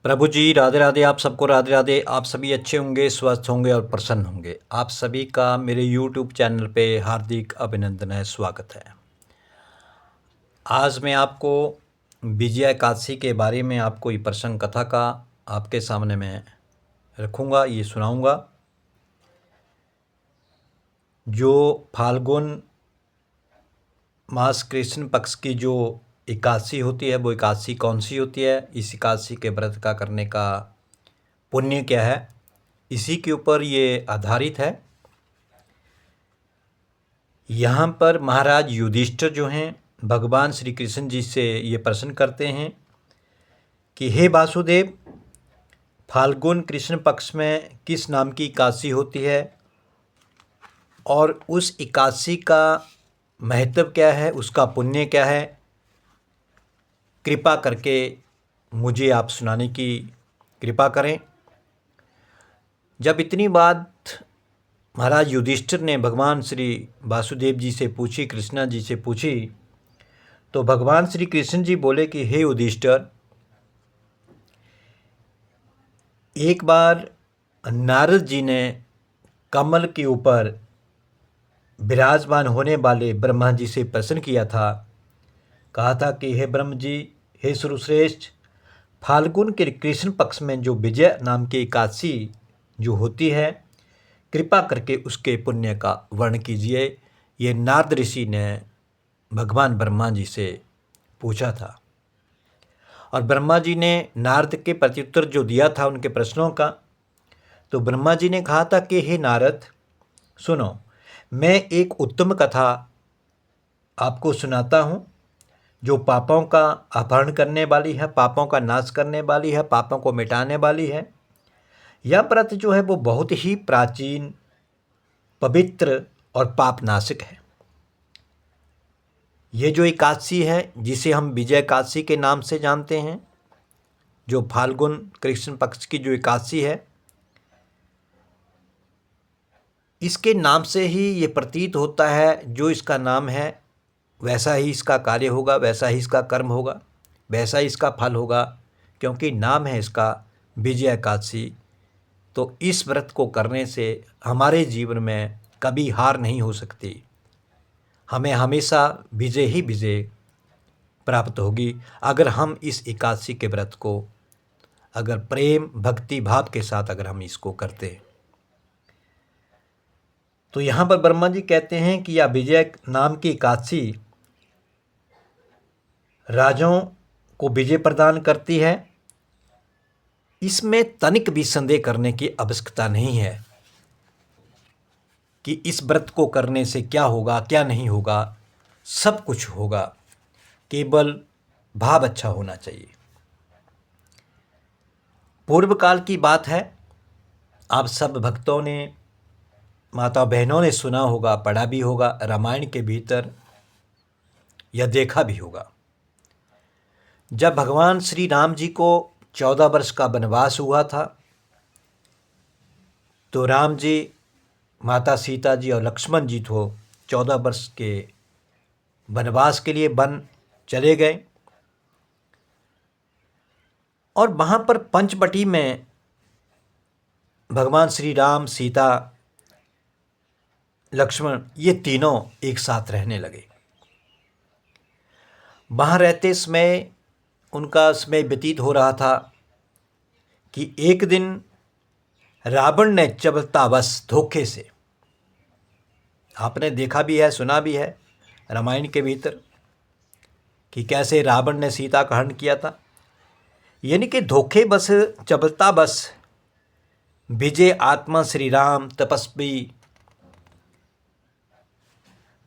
प्रभु जी राधे राधे। आप सबको राधे राधे। आप सभी अच्छे होंगे, स्वस्थ होंगे और प्रसन्न होंगे। आप सभी का मेरे यूट्यूब चैनल पे हार्दिक अभिनंदन है, स्वागत है। आज मैं आपको विजया एकादशी के बारे में आपको ये प्रसंग कथा का आपके सामने मैं रखूँगा, ये सुनाऊँगा। जो फाल्गुन मास कृष्ण पक्ष की जो एकादशी होती है, वो एकादशी कौन सी होती है, इस एकादशी के व्रत का करने का पुण्य क्या है, इसी के ऊपर ये आधारित है। यहाँ पर महाराज युधिष्ठिर जो हैं भगवान श्री कृष्ण जी से ये प्रश्न करते हैं कि हे वासुदेव, फाल्गुन कृष्ण पक्ष में किस नाम की एकादशी होती है और उस एकादशी का महत्व क्या है, उसका पुण्य क्या है, कृपा करके मुझे आप सुनाने की कृपा करें। जब इतनी बात महाराज युधिष्ठिर ने भगवान श्री वासुदेव जी से पूछी, कृष्णा जी से पूछी, तो भगवान श्री कृष्ण जी बोले कि हे युधिष्ठिर, एक बार नारद जी ने कमल के ऊपर विराजमान होने वाले ब्रह्मा जी से प्रश्न किया था। कहा था कि हे ब्रह्म जी, हे सुरश्रेष्ठ, फाल्गुन के कृष्ण पक्ष में जो विजय नाम की एकादशी जो होती है, कृपा करके उसके पुण्य का वर्णन कीजिए। ये नारद ऋषि ने भगवान ब्रह्मा जी से पूछा था और ब्रह्मा जी ने नारद के प्रत्युत्तर जो दिया था उनके प्रश्नों का, तो ब्रह्मा जी ने कहा था कि हे नारद सुनो, मैं एक उत्तम कथा आपको सुनाता हूँ जो पापों का अपहरण करने वाली है, पापों का नाश करने वाली है, पापों को मिटाने वाली है। यह व्रत जो है वो बहुत ही प्राचीन, पवित्र और पापनाशक है। ये जो एकादशी है जिसे हम विजय एकादशी के नाम से जानते हैं, जो फाल्गुन कृष्ण पक्ष की जो एकादशी है, इसके नाम से ही ये प्रतीत होता है जो इसका नाम है वैसा ही इसका कार्य होगा, वैसा ही इसका कर्म होगा, वैसा ही इसका फल होगा, क्योंकि नाम है इसका विजय एकादशी। तो इस व्रत को करने से हमारे जीवन में कभी हार नहीं हो सकती, हमें हमेशा विजय ही विजय प्राप्त होगी अगर हम इस एकादशी के व्रत को अगर प्रेम भक्ति भाव के साथ अगर हम इसको करते हैं। तो यहाँ पर ब्रह्मा जी कहते हैं कि यह विजय नाम की एकादशी राजाओं को विजय प्रदान करती है। इसमें तनिक भी संदेह करने की आवश्यकता नहीं है कि इस व्रत को करने से क्या होगा क्या नहीं होगा, सब कुछ होगा, केवल भाव अच्छा होना चाहिए। पूर्व काल की बात है, आप सब भक्तों ने, माता बहनों ने सुना होगा, पढ़ा भी होगा, रामायण के भीतर यह देखा भी होगा। जब भगवान श्री राम जी को 14 वर्ष का वनवास हुआ था, तो राम जी, माता सीता जी और लक्ष्मण जी तो 14 वर्ष के वनवास के लिए वन चले गए और वहाँ पर पंचवटी में भगवान श्री राम, सीता, लक्ष्मण ये तीनों एक साथ रहने लगे। वहाँ रहते समय उनका समय व्यतीत हो रहा था कि एक दिन रावण ने चपलतावश धोखे से, आपने देखा भी है, सुना भी है रामायण के भीतर कि कैसे रावण ने सीता का हरण किया था। यानी कि धोखेबस, चपलतावश विजय आत्मा श्री राम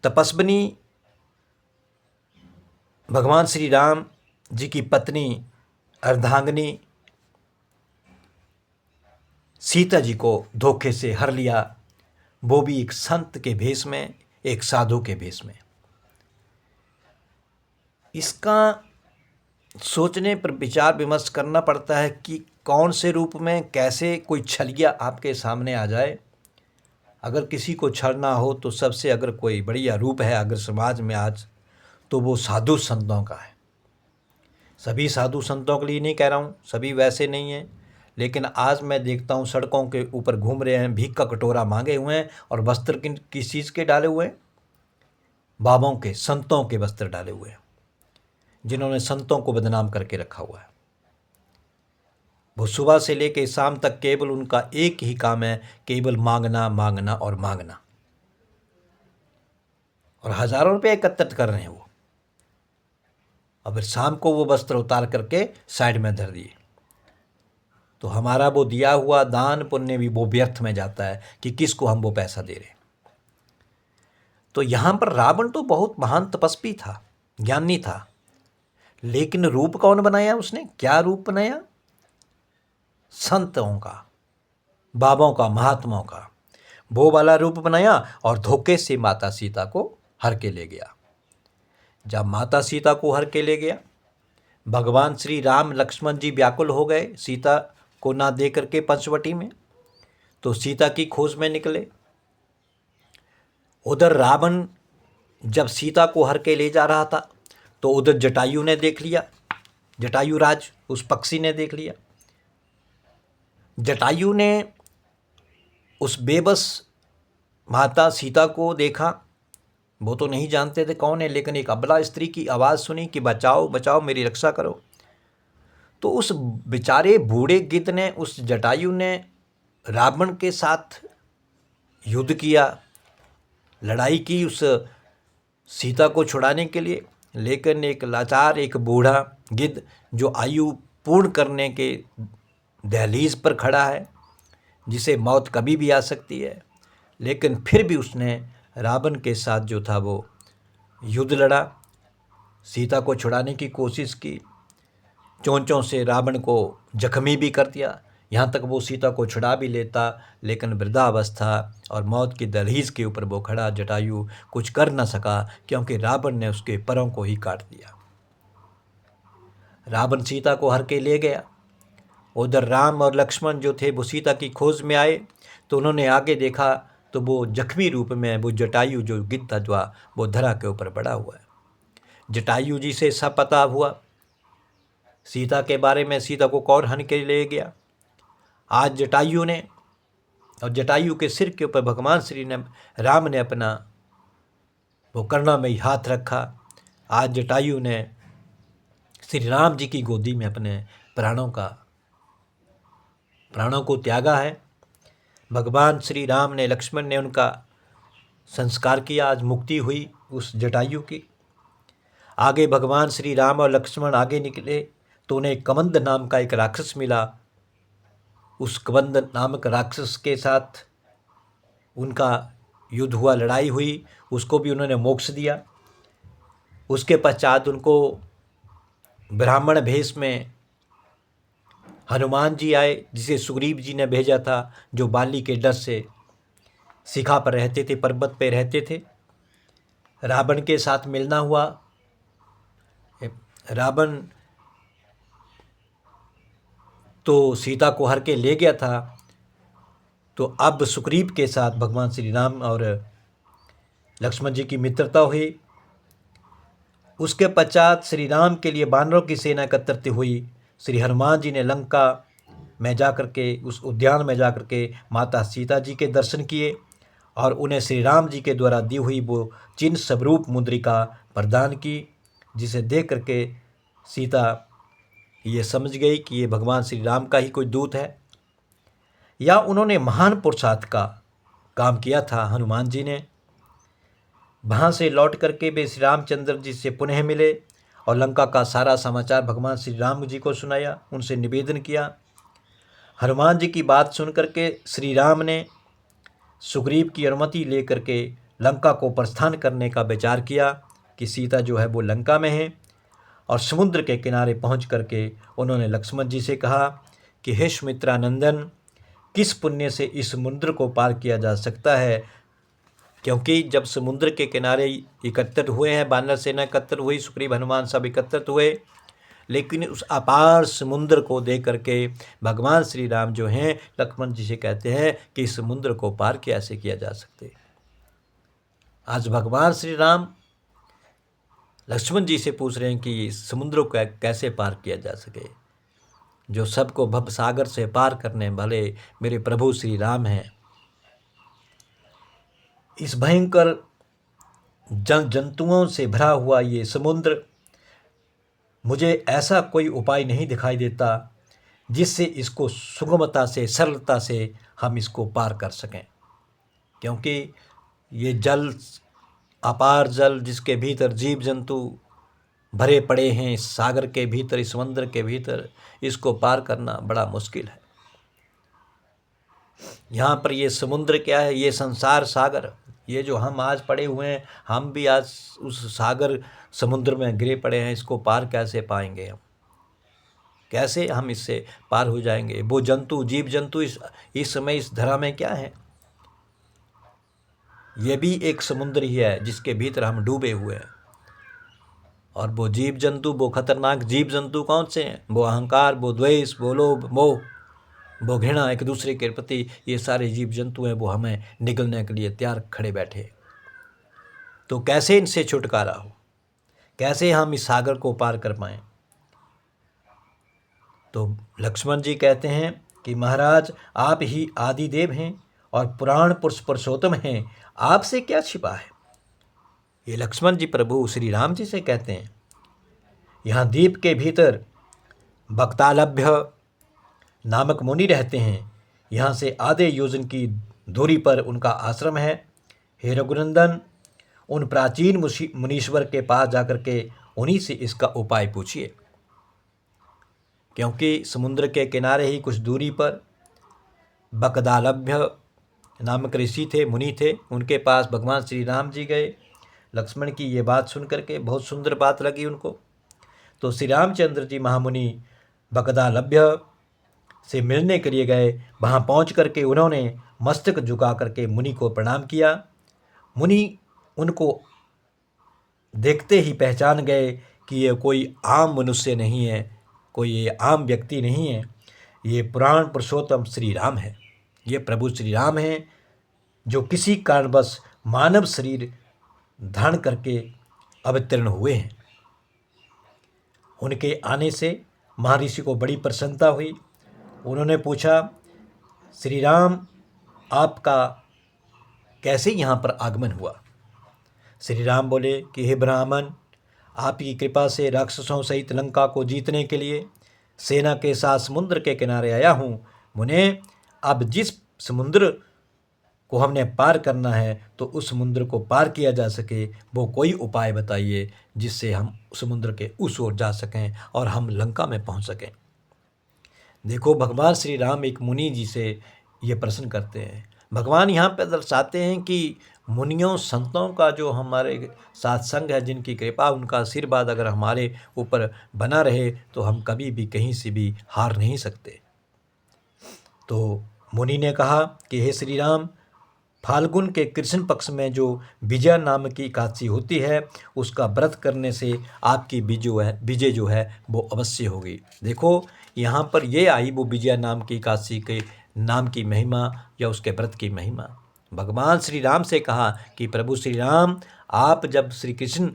तपस्विनी भगवान श्री राम जी की पत्नी अर्धांगिनी सीता जी को धोखे से हर लिया, वो भी एक संत के भेष में, एक साधु के भेष में। इसका सोचने पर विचार विमर्श करना पड़ता है कि कौन से रूप में कैसे कोई छलिया आपके सामने आ जाए। अगर किसी को छलना हो तो सबसे अगर कोई बढ़िया रूप है अगर समाज में आज, तो वो साधु संतों का है। सभी साधु संतों के लिए नहीं कह रहा हूँ, सभी वैसे नहीं हैं, लेकिन आज मैं देखता हूँ सड़कों के ऊपर घूम रहे हैं, भीख का कटोरा मांगे हुए हैं और वस्त्र किस चीज़ के डाले हुए हैं? बाबाओं के, संतों के वस्त्र डाले हुए हैं, जिन्होंने संतों को बदनाम करके रखा हुआ है। वो सुबह से लेकर शाम तक केवल उनका एक ही काम है, केवल मांगना मांगना और मांगना, और हज़ारों रुपये एकत्रित कर रहे हैं वो। और फिर शाम को वो वस्त्र उतार करके साइड में धर दिए। तो हमारा वो दिया हुआ दान पुण्य भी वो व्यर्थ में जाता है कि किसको हम वो पैसा दे रहे हैं। तो यहाँ पर रावण तो बहुत महान तपस्वी था, ज्ञानी था, लेकिन रूप कौन बनाया उसने? क्या रूप बनाया? संतों का, बाबाओं का, महात्माओं का, वो वाला रूप बनाया और धोखे से माता सीता को हर के ले गया। जब माता सीता को हर के ले गया, भगवान श्री राम लक्ष्मण जी व्याकुल हो गए सीता को ना दे करके पंचवटी में, तो सीता की खोज में निकले। उधर रावण जब सीता को हर के ले जा रहा था तो उधर जटायु ने देख लिया, जटायु राज उस पक्षी ने देख लिया। जटायु ने उस बेबस माता सीता को देखा, वो तो नहीं जानते थे कौन है, लेकिन एक अबला स्त्री की आवाज़ सुनी कि बचाओ बचाओ, मेरी रक्षा करो। तो उस बेचारे बूढ़े गिद्ध ने, उस जटायु ने रावण के साथ युद्ध किया, लड़ाई की उस सीता को छुड़ाने के लिए, लेकिन एक लाचार, एक बूढ़ा गिद्ध जो आयु पूर्ण करने के दहलीज पर खड़ा है, जिसे मौत कभी भी आ सकती है, लेकिन फिर भी उसने रावण के साथ जो था वो युद्ध लड़ा, सीता को छुड़ाने की कोशिश की, चोंचों से रावण को जख्मी भी कर दिया, यहाँ तक वो सीता को छुड़ा भी लेता, लेकिन वृद्धावस्था और मौत की दहलीज के ऊपर वो खड़ा जटायु कुछ कर न सका, क्योंकि रावण ने उसके पैरों को ही काट दिया। रावण सीता को हर के ले गया। उधर राम और लक्ष्मण जो थे वो सीता की खोज में आए, तो उन्होंने आगे देखा तो वो जख्मी रूप में वो जटायु जो गिद्ध था वो धरा के ऊपर पड़ा हुआ है। जटायु जी से सब पता हुआ सीता के बारे में, सीता को कौन हन के ले गया। आज जटायु ने, और जटायु के सिर के ऊपर भगवान श्री ने राम ने अपना वो करुणामयी हाथ रखा। आज जटायु ने श्री राम जी की गोदी में अपने प्राणों को त्यागा है। भगवान श्री राम ने, लक्ष्मण ने उनका संस्कार किया, आज मुक्ति हुई उस जटायु की। आगे भगवान श्री राम और लक्ष्मण आगे निकले तो उन्हें कबंध नाम का एक राक्षस मिला। उस कबंध नामक राक्षस के साथ उनका युद्ध हुआ, लड़ाई हुई, उसको भी उन्होंने मोक्ष दिया। उसके पश्चात उनको ब्राह्मण भेष में हनुमान जी आए, जिसे सुग्रीव जी ने भेजा था, जो बाली के डर से शिखा पर रहते थे, पर्वत पे रहते थे। रावण के साथ मिलना हुआ, रावण तो सीता को हर के ले गया था, तो अब सुग्रीव के साथ भगवान श्री राम और लक्ष्मण जी की मित्रता हुई। उसके पश्चात श्री राम के लिए वानरों की सेना एकत्रित हुई। श्री हनुमान जी ने लंका में जाकर के, उस उद्यान में जाकर के माता सीता जी के दर्शन किए और उन्हें श्री राम जी के द्वारा दी हुई वो चिन्ह स्वरूप मुद्रिका प्रदान की, जिसे देख करके सीता ये समझ गई कि ये भगवान श्री राम का ही कोई दूत है। या उन्होंने महान पुरुषार्थ का काम किया था हनुमान जी ने। वहाँ से लौट करके वे श्री रामचंद्र जी से पुनः मिले और लंका का सारा समाचार भगवान श्री राम जी को सुनाया, उनसे निवेदन किया। हनुमान जी की बात सुन करके श्री राम ने सुग्रीव की अनुमति लेकर के लंका को प्रस्थान करने का विचार किया कि सीता जो है वो लंका में है। और समुद्र के किनारे पहुंच करके उन्होंने लक्ष्मण जी से कहा कि हे सुमित्रानंदन, किस पुण्य से इस समुद्र को पार किया जा सकता है, क्योंकि जब समुद्र के किनारे एकत्रित हुए हैं, वानर सेना एकत्रित हुई, सुग्रीव हनुमान सब एकत्रित हुए, लेकिन उस अपार समुद्र को देख करके भगवान श्री राम जो हैं लक्ष्मण जी से कहते हैं कि इस समुद्र को पार कैसे किया जा सकते। आज भगवान श्री राम लक्ष्मण जी से पूछ रहे हैं कि समुद्र को कैसे पार किया जा सके, जो सबको भव सागर से पार करने वाले मेरे प्रभु श्री राम हैं। इस भयंकर जंतुओं से भरा हुआ ये समुद्र, मुझे ऐसा कोई उपाय नहीं दिखाई देता जिससे इसको सुगमता से, सरलता से हम इसको पार कर सकें, क्योंकि ये जल, अपार जल जिसके भीतर जीव जंतु भरे पड़े हैं, इस सागर के भीतर, इस समुद्र के भीतर, इसको पार करना बड़ा मुश्किल है। यहाँ पर ये समुद्र क्या है? ये संसार सागर, ये जो हम आज पड़े हुए हैं, हम भी आज उस सागर समुद्र में गिरे पड़े हैं। इसको पार कैसे पाएंगे हम? कैसे हम इससे पार हो जाएंगे? वो जंतु, जीव जंतु इस समय इस धरा में क्या है? ये भी एक समुद्र ही है जिसके भीतर हम डूबे हुए हैं। और वो जीव जंतु, वो खतरनाक जीव जंतु कौन से हैं? वो अहंकार, वो द्वेष, वो लोभ, मोह, वो घृणा एक दूसरे के प्रति, ये सारे जीव जंतु हैं, वो हमें निगलने के लिए तैयार खड़े बैठे। तो कैसे इनसे छुटकारा हो? कैसे हम इस सागर को पार कर पाएं? तो लक्ष्मण जी कहते हैं कि महाराज, आप ही आदि देव हैं और पुराण पुरुष पुरुषोत्तम हैं, आपसे क्या छिपा है? ये लक्ष्मण जी प्रभु श्री राम जी से कहते हैं। यहाँ द्वीप के भीतर भक्तालभ्य नामक मुनि रहते हैं। यहाँ से आधे योजन की दूरी पर उनका आश्रम है। हे रघुनंदन, उन प्राचीन मुनीश्वर के पास जाकर के उन्हीं से इसका उपाय पूछिए, क्योंकि समुद्र के किनारे ही कुछ दूरी पर बकदालभ्य नामक ऋषि थे, मुनि थे। उनके पास भगवान श्री राम जी गए। लक्ष्मण की ये बात सुन करके बहुत सुंदर बात लगी उनको। तो श्री रामचंद्र जी महामुनि बकदालभ्य से मिलने के लिए गए। वहाँ पहुँच करके उन्होंने मस्तक झुका करके मुनि को प्रणाम किया। मुनि उनको देखते ही पहचान गए कि ये कोई आम मनुष्य नहीं है, कोई ये आम व्यक्ति नहीं है, ये पुराण पुरुषोत्तम श्री राम है। ये प्रभु श्री राम हैं जो किसी कारणवश मानव शरीर धारण करके अवतीर्ण हुए हैं। उनके आने से महर्षि को बड़ी प्रसन्नता हुई। उन्होंने पूछा, श्री राम आपका कैसे यहाँ पर आगमन हुआ? श्री राम बोले कि हे ब्राह्मण, आपकी कृपा से राक्षसों सहित लंका को जीतने के लिए सेना के साथ समुद्र के किनारे आया हूँ। मुने, अब जिस समुद्र को हमने पार करना है, तो उस समुद्र को पार किया जा सके, वो कोई उपाय बताइए जिससे हम समुद्र के उस ओर जा सकें और हम लंका में पहुंच सकें। देखो, भगवान श्री राम एक मुनि जी से ये प्रश्न करते हैं। भगवान यहाँ पर दर्शाते हैं कि मुनियों संतों का जो हमारे साथ संग है, जिनकी कृपा, उनका आशीर्वाद अगर हमारे ऊपर बना रहे तो हम कभी भी कहीं से भी हार नहीं सकते। तो मुनि ने कहा कि हे श्री राम, फाल्गुन के कृष्ण पक्ष में जो विजय नाम की एकादशी होती है, उसका व्रत करने से आपकी विजय जो है वो अवश्य होगी। देखो, यहाँ पर ये आई वो विजय नाम की एकादशी के नाम की महिमा या उसके व्रत की महिमा। भगवान श्री राम से कहा कि प्रभु श्री राम, आप जब श्री कृष्ण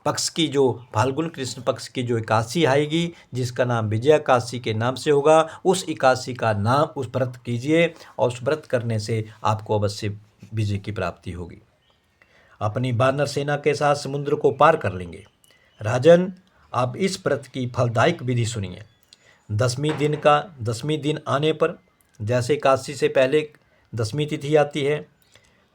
पक्ष की जो फाल्गुन कृष्ण पक्ष की जो एकादशी आएगी, जिसका नाम विजय एकादशी के नाम से होगा, उस एकादशी का नाम, उस व्रत कीजिए और उस व्रत करने से आपको अवश्य विजय की प्राप्ति होगी। अपनी वानर सेना के साथ समुद्र को पार कर लेंगे। राजन, आप इस व्रत की फलदायक विधि सुनिए। 10वीं दिन आने पर, जैसे एकादशी से पहले 10वीं तिथि आती है,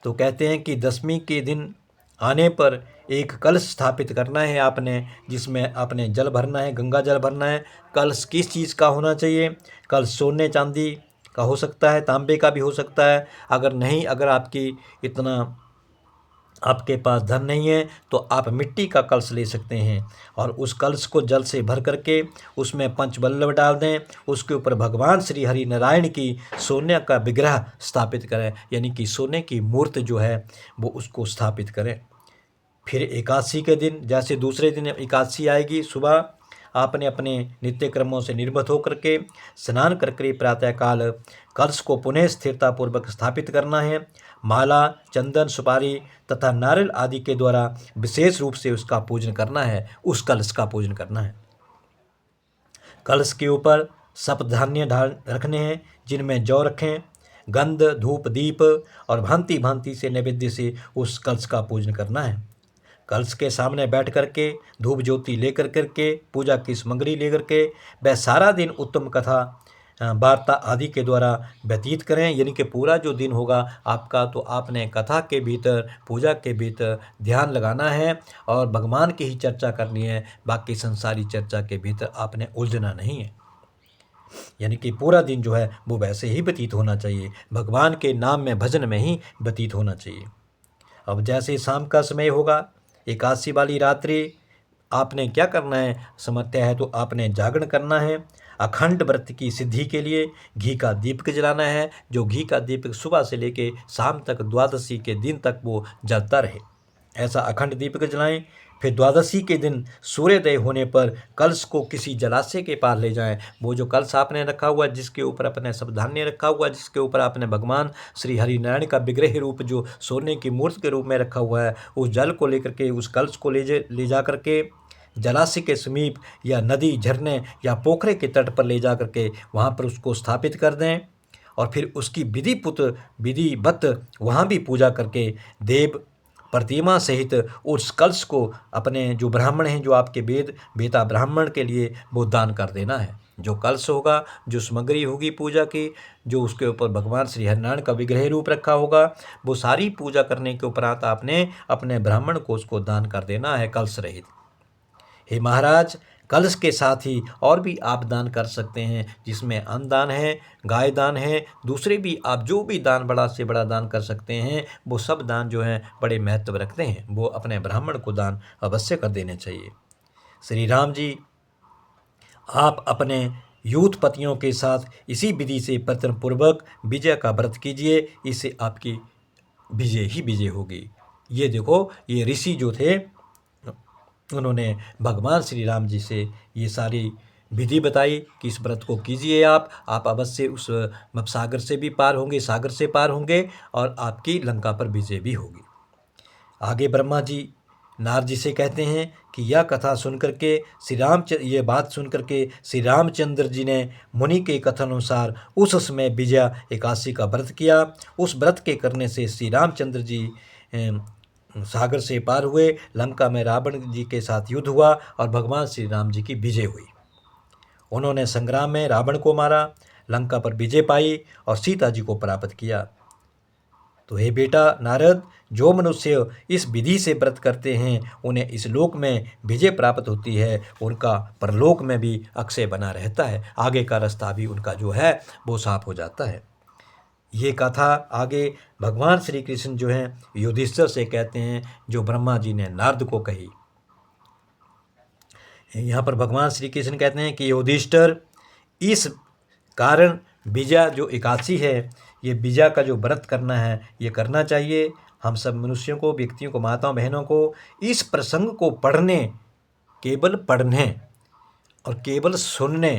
तो कहते हैं कि 10वीं के दिन आने पर एक कलश स्थापित करना है आपने, जिसमें आपने जल भरना है, गंगा जल भरना है। कलश किस चीज़ का होना चाहिए? कलश सोने चांदी का हो सकता है, तांबे का भी हो सकता है। अगर आपके पास धन नहीं है तो आप मिट्टी का कलश ले सकते हैं और उस कलश को जल से भर करके उसमें पंचबल्लभ डाल दें। उसके ऊपर भगवान श्री हरि नारायण की सोने का विग्रह स्थापित करें, यानी कि सोने की मूर्ति जो है वो उसको स्थापित करें। फिर एकादशी के दिन, जैसे दूसरे दिन एकादशी आएगी, सुबह आपने अपने नित्य कर्मों से निर्वत होकर के स्नान करके प्रातःकाल कलश को पुनः स्थिरतापूर्वक स्थापित करना है। माला, चंदन, सुपारी तथा नारियल आदि के द्वारा विशेष रूप से उसका पूजन करना है, उस कलश का पूजन करना है। कलश के ऊपर सप्तधान्य ढाल रखने हैं, जिनमें जौ रखें। गंध, धूप, दीप और भांति भांति से नैवेद्य से उस कलश का पूजन करना है। कलश के सामने बैठ करके धूप ज्योति लेकर करके पूजा की सामग्री लेकर के वह सारा दिन उत्तम कथा वार्ता आदि के द्वारा व्यतीत करें। यानी कि पूरा जो दिन होगा आपका, तो आपने कथा के भीतर, पूजा के भीतर ध्यान लगाना है और भगवान की ही चर्चा करनी है। बाकी संसारी चर्चा के भीतर आपने उलझना नहीं है। यानी कि पूरा दिन जो है वो वैसे ही व्यतीत होना चाहिए, भगवान के नाम में, भजन में ही व्यतीत होना चाहिए। अब जैसे शाम का समय होगा, एकादशी वाली रात्रि, आपने क्या करना है, समस्या है तो आपने जागरण करना है। अखंड व्रत की सिद्धि के लिए घी का दीपक जलाना है, जो घी का दीपक सुबह से लेके शाम तक, द्वादशी के दिन तक वो जलता रहे, ऐसा अखंड दीपक जलाएं। फिर द्वादशी के दिन सूर्योदय होने पर कलश को किसी जलाशय के पार ले जाएं। वो जो कलश आपने रखा हुआ, जिसके ऊपर अपने सब धान्य रखा हुआ, जिसके ऊपर आपने भगवान श्री हरिनारायण का विग्रह रूप जो सोने की मूर्ति के रूप में रखा हुआ है, उस जल को लेकर के, उस कलश को ले जा करके जलाशय के समीप या नदी, झरने या पोखरे के तट पर ले जा करके वहाँ पर उसको स्थापित कर दें और फिर उसकी विधिवत वहाँ भी पूजा करके देव प्रतिमा सहित उस कलश को अपने जो ब्राह्मण हैं, जो आपके बेटा ब्राह्मण के लिए वो दान कर देना है। जो कलश होगा, जो सामग्री होगी पूजा की, जो उसके ऊपर भगवान श्री हरिनारायण का विग्रह रूप रखा होगा, वो सारी पूजा करने के उपरांत आपने अपने ब्राह्मण को उसको दान कर देना है, कलश रहित। हे महाराज, कलश के साथ ही और भी आप दान कर सकते हैं, जिसमें अन्न दान है, गाय दान है, दूसरे भी आप जो भी दान बड़ा से बड़ा दान कर सकते हैं, वो सब दान जो हैं बड़े महत्व रखते हैं। वो अपने ब्राह्मण को दान अवश्य कर देने चाहिए। श्री राम जी, आप अपने यूथ पतियों के साथ इसी विधि से प्रयत्नपूर्वक विजय का व्रत कीजिए, इससे आपकी विजय ही विजय होगी। ये देखो, ये ऋषि जो थे, उन्होंने भगवान श्री राम जी से ये सारी विधि बताई कि इस व्रत को कीजिए आप अवश्य उस सागर से भी पार होंगे, सागर से पार होंगे और आपकी लंका पर विजय भी होगी। आगे ब्रह्मा जी नारद जी से कहते हैं कि यह कथा सुनकर के ये बात सुनकर के श्री रामचंद्र जी ने मुनि के कथन अनुसार उस समय विजया एकादशी का व्रत किया। उस व्रत के करने से श्री रामचंद्र जी सागर से पार हुए, लंका में रावण जी के साथ युद्ध हुआ और भगवान श्री राम जी की विजय हुई। उन्होंने संग्राम में रावण को मारा, लंका पर विजय पाई और सीता जी को प्राप्त किया। तो हे बेटा नारद, जो मनुष्य इस विधि से व्रत करते हैं, उन्हें इस लोक में विजय प्राप्त होती है, उनका परलोक में भी अक्षय बना रहता है, आगे का रास्ता भी उनका जो है वो साफ हो जाता है। ये कथा आगे भगवान श्री कृष्ण जो हैं युधिष्ठिर से कहते हैं, जो ब्रह्मा जी ने नारद को कही। यहाँ पर भगवान श्री कृष्ण कहते हैं कि युधिष्ठिर, इस कारण विजया जो एकादशी है, ये विजया का जो व्रत करना है, ये करना चाहिए। हम सब मनुष्यों को, व्यक्तियों को, माताओं बहनों को इस प्रसंग को पढ़ने, केवल पढ़ने और केवल सुनने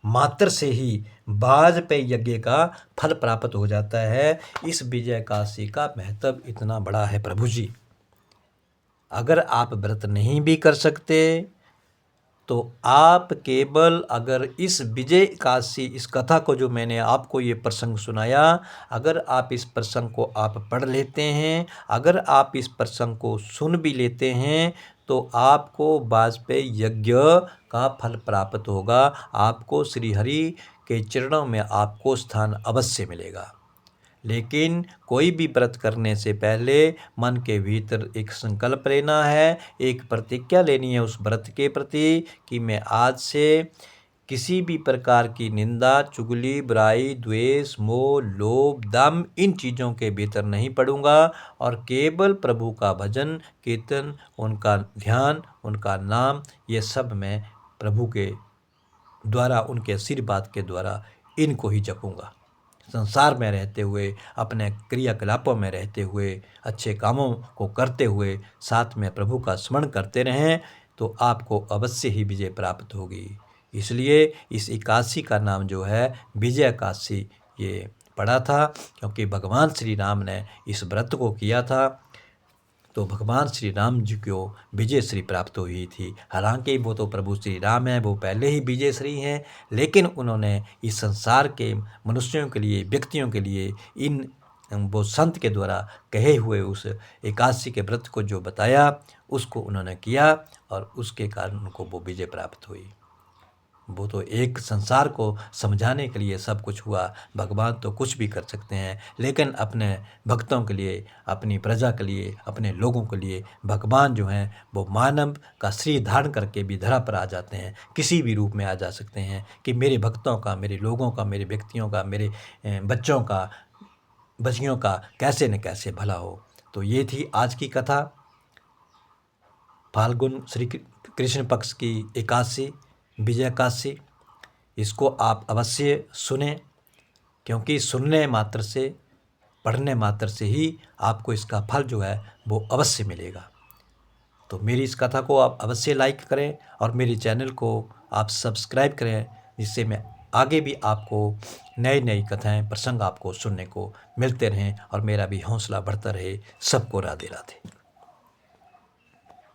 मात्र से ही वाजपेयी यज्ञ का फल प्राप्त हो जाता है। इस विजय एकादशी का महत्व इतना बड़ा है प्रभु जी। अगर आप व्रत नहीं भी कर सकते तो आप केवल अगर इस विजय एकादशी, इस कथा को जो मैंने आपको ये प्रसंग सुनाया, अगर आप इस प्रसंग को आप पढ़ लेते हैं, अगर आप इस प्रसंग को सुन भी लेते हैं, तो आपको वाजपेयी यज्ञ का फल प्राप्त होगा। आपको श्री हरि के चरणों में आपको स्थान अवश्य मिलेगा। लेकिन कोई भी व्रत करने से पहले मन के भीतर एक संकल्प लेना है, एक प्रतिज्ञा लेनी है उस व्रत के प्रति कि मैं आज से किसी भी प्रकार की निंदा, चुगली, बुराई, द्वेष, मोह, लोभ, दम, इन चीज़ों के भीतर नहीं पड़ूंगा और केवल प्रभु का भजन, कीर्तन, उनका ध्यान, उनका नाम, ये सब मैं प्रभु के द्वारा, उनके आशीर्वाद के द्वारा इनको ही जपूंगा। संसार में रहते हुए, अपने क्रियाकलापों में रहते हुए, अच्छे कामों को करते हुए, साथ में प्रभु का स्मरण करते रहें। तो आपको अवश्य ही विजय प्राप्त होगी। इसलिए इस एकादशी का नाम जो है विजय एकादशी ये पड़ा था, क्योंकि भगवान श्री राम ने इस व्रत को किया था, तो भगवान श्री राम जी को विजय श्री प्राप्त हुई थी। हालांकि वो तो प्रभु श्री राम हैं, वो पहले ही विजय श्री हैं, लेकिन उन्होंने इस संसार के मनुष्यों के लिए, व्यक्तियों के लिए इन वो संत के द्वारा कहे हुए उस एकादशी के व्रत को जो बताया उसको उन्होंने किया, और उसके कारण उनको वो विजय प्राप्त हुई। वो तो एक संसार को समझाने के लिए सब कुछ हुआ। भगवान तो कुछ भी कर सकते हैं, लेकिन अपने भक्तों के लिए, अपनी प्रजा के लिए, अपने लोगों के लिए भगवान जो हैं वो मानव का शरीर धारण करके भी धरा पर आ जाते हैं, किसी भी रूप में आ जा सकते हैं कि मेरे भक्तों का, मेरे लोगों का, मेरे व्यक्तियों का, मेरे बच्चों का, बच्चियों का कैसे न कैसे भला हो। तो ये थी आज की कथा, फाल्गुन श्री कृष्ण पक्ष की एकादशी, विजय एकादशी। इसको आप अवश्य सुने, क्योंकि सुनने मात्र से, पढ़ने मात्र से ही आपको इसका फल जो है वो अवश्य मिलेगा। तो मेरी इस कथा को आप अवश्य लाइक करें और मेरे चैनल को आप सब्सक्राइब करें, जिससे मैं आगे भी आपको नई नई कथाएं, प्रसंग आपको सुनने को मिलते रहें और मेरा भी हौसला बढ़ता रहे। सबको राधे राधे।